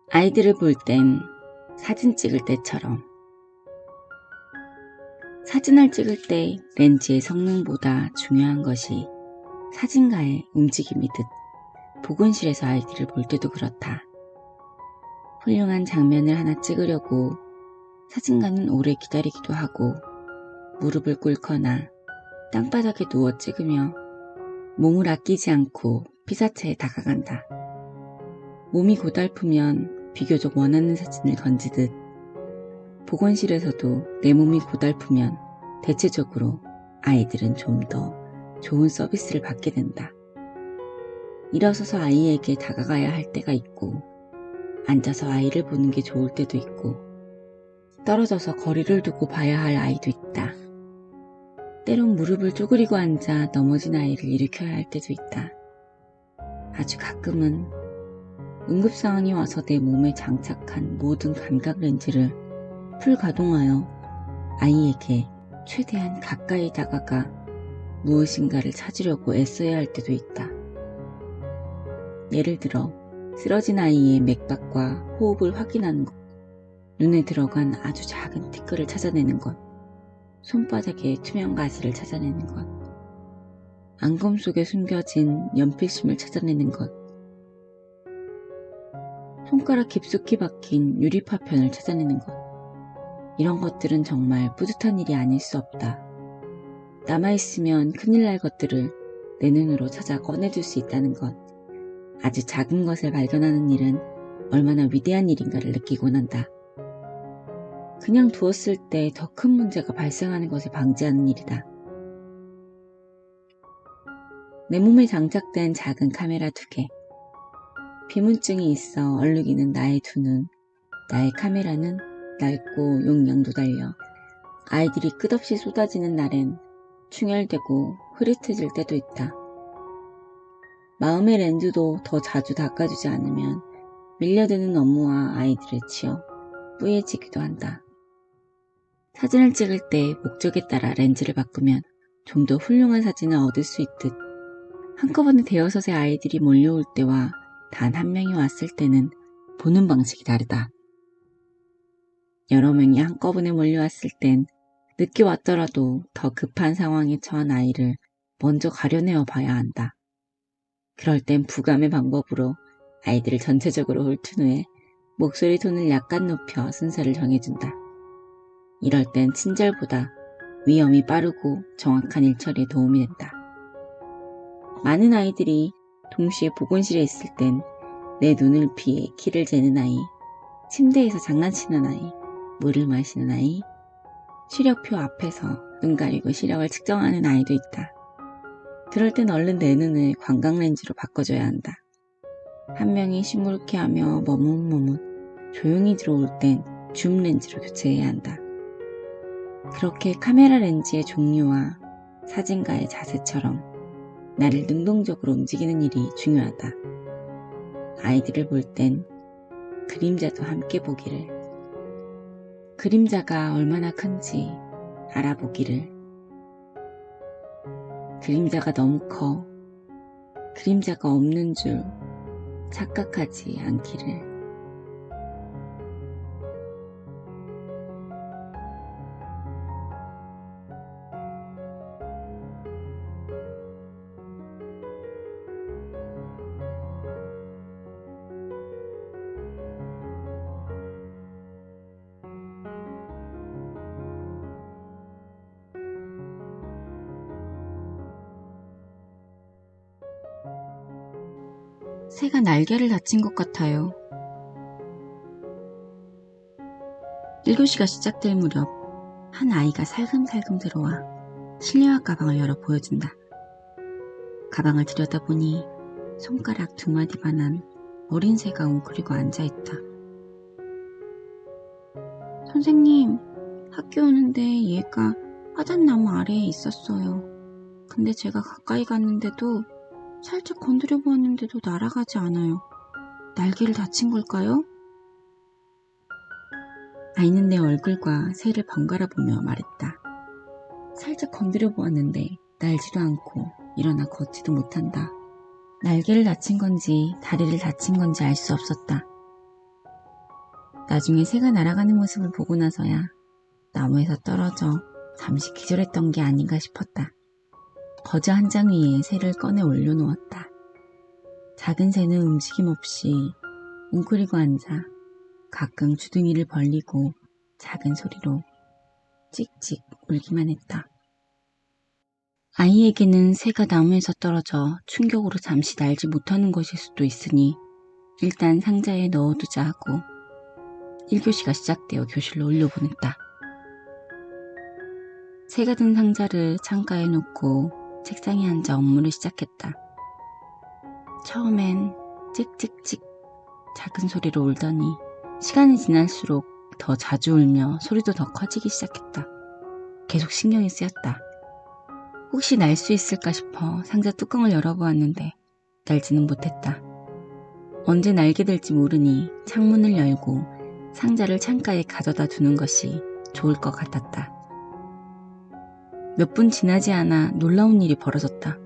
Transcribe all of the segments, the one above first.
아이들을 볼 땐 사진 찍을 때처럼. 사진을 찍을 때 렌즈의 성능보다 중요한 것이 사진가의 움직임이듯 보건실에서 아이들을 볼 때도 그렇다. 훌륭한 장면을 하나 찍으려고 사진가는 오래 기다리기도 하고 무릎을 꿇거나 땅바닥에 누워 찍으며 몸을 아끼지 않고 피사체에 다가간다. 몸이 고달프면 비교적 원하는 사진을 건지듯 보건실에서도 내 몸이 고달프면 대체적으로 아이들은 좀 더 좋은 서비스를 받게 된다. 일어서서 아이에게 다가가야 할 때가 있고 앉아서 아이를 보는 게 좋을 때도 있고 떨어져서 거리를 두고 봐야 할 아이도 있다. 때론 무릎을 쪼그리고 앉아 넘어진 아이를 일으켜야 할 때도 있다. 아주 가끔은 응급 상황이 와서 내 몸에 장착한 모든 감각 렌즈를 풀 가동하여 아이에게 최대한 가까이 다가가 무엇인가를 찾으려고 애써야 할 때도 있다. 예를 들어 쓰러진 아이의 맥박과 호흡을 확인하는 것, 눈에 들어간 아주 작은 티끌을 찾아내는 것, 손바닥의 투명 가시를 찾아내는 것, 안검 속에 숨겨진 연필심을 찾아내는 것, 손가락 깊숙이 박힌 유리파편을 찾아내는 것. 이런 것들은 정말 뿌듯한 일이 아닐 수 없다. 남아있으면 큰일 날 것들을 내 눈으로 찾아 꺼내줄 수 있다는 것. 아주 작은 것을 발견하는 일은 얼마나 위대한 일인가를 느끼곤 한다. 그냥 두었을 때 더 큰 문제가 발생하는 것을 방지하는 일이다. 내 몸에 장착된 작은 카메라 2개. 비문증이 있어 얼룩이는 나의 두 눈, 나의 카메라는 낡고 용량도 달려 아이들이 끝없이 쏟아지는 날엔 충혈되고 흐릿해질 때도 있다. 마음의 렌즈도 더 자주 닦아주지 않으면 밀려드는 업무와 아이들을 치어 뿌얘지기도 한다. 사진을 찍을 때 목적에 따라 렌즈를 바꾸면 좀 더 훌륭한 사진을 얻을 수 있듯 한꺼번에 대여섯의 아이들이 몰려올 때와 단 한 명이 왔을 때는 보는 방식이 다르다. 여러 명이 한꺼번에 몰려왔을 땐 늦게 왔더라도 더 급한 상황에 처한 아이를 먼저 가려내어 봐야 한다. 그럴 땐 부감의 방법으로 아이들을 전체적으로 훑은 후에 목소리 톤을 약간 높여 순서를 정해준다. 이럴 땐 친절보다 위험이 빠르고 정확한 일처리에 도움이 된다. 많은 아이들이 동시에 보건실에 있을 땐 내 눈을 피해 키를 재는 아이, 침대에서 장난치는 아이, 물을 마시는 아이, 시력표 앞에서 눈 가리고 시력을 측정하는 아이도 있다. 그럴 땐 얼른 내 눈을 관광렌즈로 바꿔줘야 한다. 한 명이 시무룩해 하며 머뭇머뭇 조용히 들어올 땐 줌렌즈로 교체해야 한다. 그렇게 카메라 렌즈의 종류와 사진가의 자세처럼 나를 능동적으로 움직이는 일이 중요하다. 아이들을 볼 땐 그림자도 함께 보기를, 그림자가 얼마나 큰지 알아보기를, 그림자가 너무 커 그림자가 없는 줄 착각하지 않기를. 새가 날개를 다친 것 같아요. 1교시가 시작될 무렵 한 아이가 살금살금 들어와 실내화 가방을 열어 보여준다. 가방을 들여다보니 손가락 2마디만한 어린 새가 웅크리고 앉아있다. 선생님, 학교 오는데 얘가 화잣나무 아래에 있었어요. 근데 제가 가까이 갔는데도 살짝 건드려 보았는데도 날아가지 않아요. 날개를 다친 걸까요? 아이는 내 얼굴과 새를 번갈아 보며 말했다. 살짝 건드려 보았는데 날지도 않고 일어나 걷지도 못한다. 날개를 다친 건지 다리를 다친 건지 알 수 없었다. 나중에 새가 날아가는 모습을 보고 나서야 나무에서 떨어져 잠시 기절했던 게 아닌가 싶었다. 거즈 한 장 위에 새를 꺼내 올려놓았다. 작은 새는 움직임 없이 웅크리고 앉아 가끔 주둥이를 벌리고 작은 소리로 찍찍 울기만 했다. 아이에게는 새가 나무에서 떨어져 충격으로 잠시 날지 못하는 것일 수도 있으니 일단 상자에 넣어두자 하고 1교시가 시작되어 교실로 올려보냈다. 새가 든 상자를 창가에 놓고 책상에 앉아 업무를 시작했다. 처음엔 찍찍찍 작은 소리로 울더니 시간이 지날수록 더 자주 울며 소리도 더 커지기 시작했다. 계속 신경이 쓰였다. 혹시 날 수 있을까 싶어 상자 뚜껑을 열어보았는데 날지는 못했다. 언제 날게 될지 모르니 창문을 열고 상자를 창가에 가져다 두는 것이 좋을 것 같았다. 몇 분 지나지 않아 놀라운 일이 벌어졌다.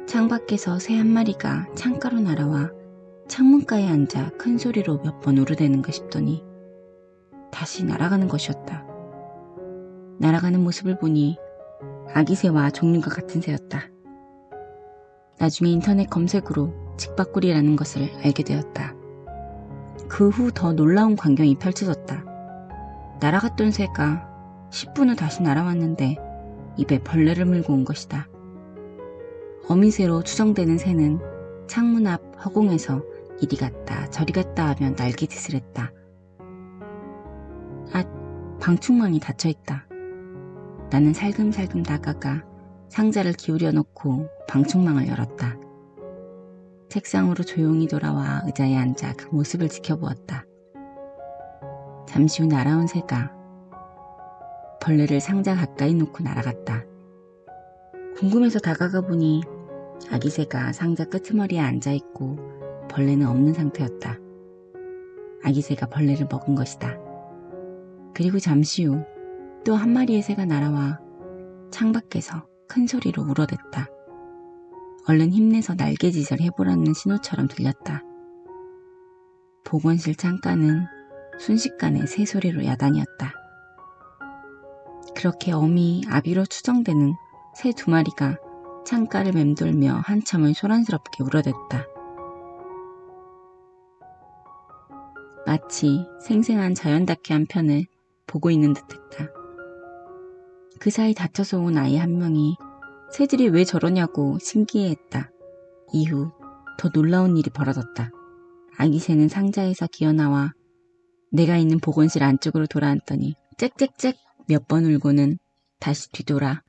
창밖에서 새 한 마리가 창가로 날아와 창문가에 앉아 큰 소리로 몇 번 우르대는가 싶더니 다시 날아가는 것이었다. 날아가는 모습을 보니 아기 새와 종류가 같은 새였다. 나중에 인터넷 검색으로 직박구리라는 것을 알게 되었다. 그 후 더 놀라운 광경이 펼쳐졌다. 날아갔던 새가 10분 후 다시 날아왔는데 입에 벌레를 물고 온 것이다. 어미새로 추정되는 새는 창문 앞 허공에서 이리 갔다 저리 갔다 하며 날개짓을 했다. 방충망이 닫혀있다. 나는 살금살금 나가가 상자를 기울여 놓고 방충망을 열었다. 책상으로 조용히 돌아와 의자에 앉아 그 모습을 지켜보았다. 잠시 후 날아온 새가 벌레를 상자 가까이 놓고 날아갔다. 궁금해서 다가가 보니 아기 새가 상자 끄트머리에 앉아있고 벌레는 없는 상태였다. 아기 새가 벌레를 먹은 것이다. 그리고 잠시 후 또 한 마리의 새가 날아와 창밖에서 큰 소리로 울어댔다. 얼른 힘내서 날개짓을 해보라는 신호처럼 들렸다. 보건실 창가는 순식간에 새소리로 야단이었다. 그렇게 어미, 아비로 추정되는 새 2마리가 창가를 맴돌며 한참을 소란스럽게 울어댔다. 마치 생생한 자연 다큐 한 편을 보고 있는 듯했다. 그 사이 다쳐서 온 아이 한 명이 새들이 왜 저러냐고 신기해했다. 이후 더 놀라운 일이 벌어졌다. 아기 새는 상자에서 기어나와 내가 있는 보건실 안쪽으로 돌아앉더니 짹짹짹 몇 번 울고는 다시 뒤돌아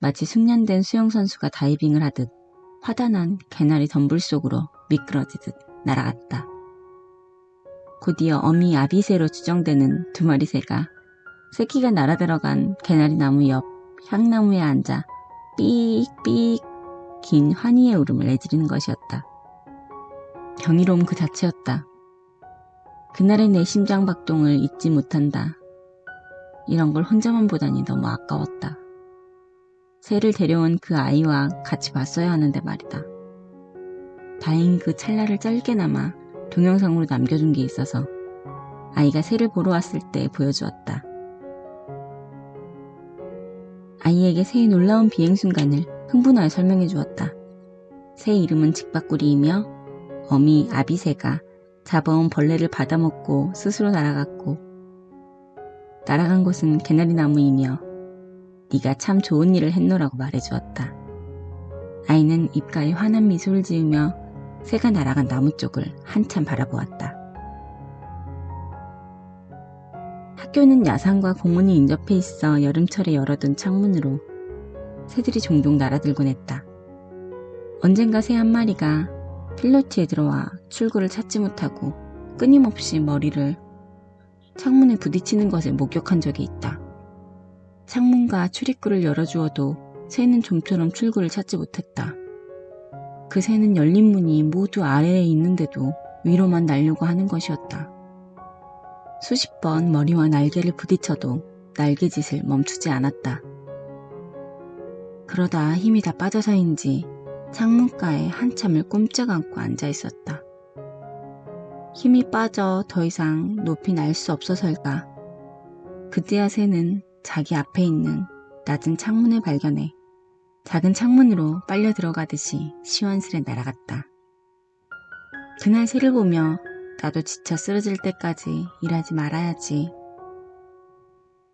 마치 숙련된 수영선수가 다이빙을 하듯 화단한 개나리 덤불 속으로 미끄러지듯 날아갔다. 곧이어 어미 아비새로 추정되는 2마리 새가 새끼가 날아들어간 개나리 나무 옆 향나무에 앉아 삑삑 긴 환희의 울음을 내지르는 것이었다. 경이로움 그 자체였다. 그날의 내 심장박동을 잊지 못한다. 이런 걸 혼자만 보다니 너무 아까웠다. 새를 데려온 그 아이와 같이 봤어야 하는데 말이다. 다행히 그 찰나를 짧게나마 동영상으로 남겨둔 게 있어서 아이가 새를 보러 왔을 때 보여주었다. 아이에게 새의 놀라운 비행 순간을 흥분하여 설명해 주었다. 새 이름은 직박구리이며 어미 아비새가 잡아온 벌레를 받아먹고 스스로 날아갔고 날아간 곳은 개나리 나무이며 네가 참 좋은 일을 했노라고 말해주었다. 아이는 입가에 환한 미소를 지으며 새가 날아간 나무 쪽을 한참 바라보았다. 학교는 야산과 공원이 인접해 있어 여름철에 열어둔 창문으로 새들이 종종 날아들곤 했다. 언젠가 새 한 마리가 필로티에 들어와 출구를 찾지 못하고 끊임없이 머리를 창문에 부딪히는 것을 목격한 적이 있다. 창문과 출입구를 열어주어도 새는 좀처럼 출구를 찾지 못했다. 그 새는 열린 문이 모두 아래에 있는데도 위로만 날려고 하는 것이었다. 수십 번 머리와 날개를 부딪혀도 날개짓을 멈추지 않았다. 그러다 힘이 다 빠져서인지 창문가에 한참을 꼼짝 않고 앉아 있었다. 힘이 빠져 더 이상 높이 날 수 없어서일까. 그때야 새는 자기 앞에 있는 낮은 창문을 발견해 작은 창문으로 빨려 들어가듯이 시원스레 날아갔다. 그날 새를 보며 나도 지쳐 쓰러질 때까지 일하지 말아야지.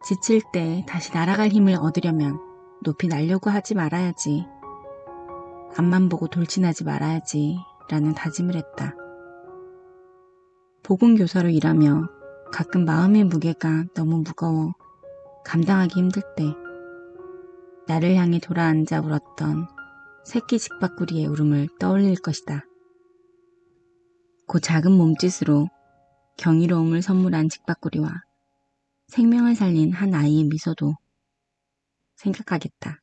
지칠 때 다시 날아갈 힘을 얻으려면 높이 날려고 하지 말아야지. 앞만 보고 돌진하지 말아야지 라는 다짐을 했다. 보건교사로 일하며 가끔 마음의 무게가 너무 무거워 감당하기 힘들 때 나를 향해 돌아앉아 울었던 새끼 직박구리의 울음을 떠올릴 것이다. 그 작은 몸짓으로 경이로움을 선물한 직박구리와 생명을 살린 한 아이의 미소도 생각하겠다.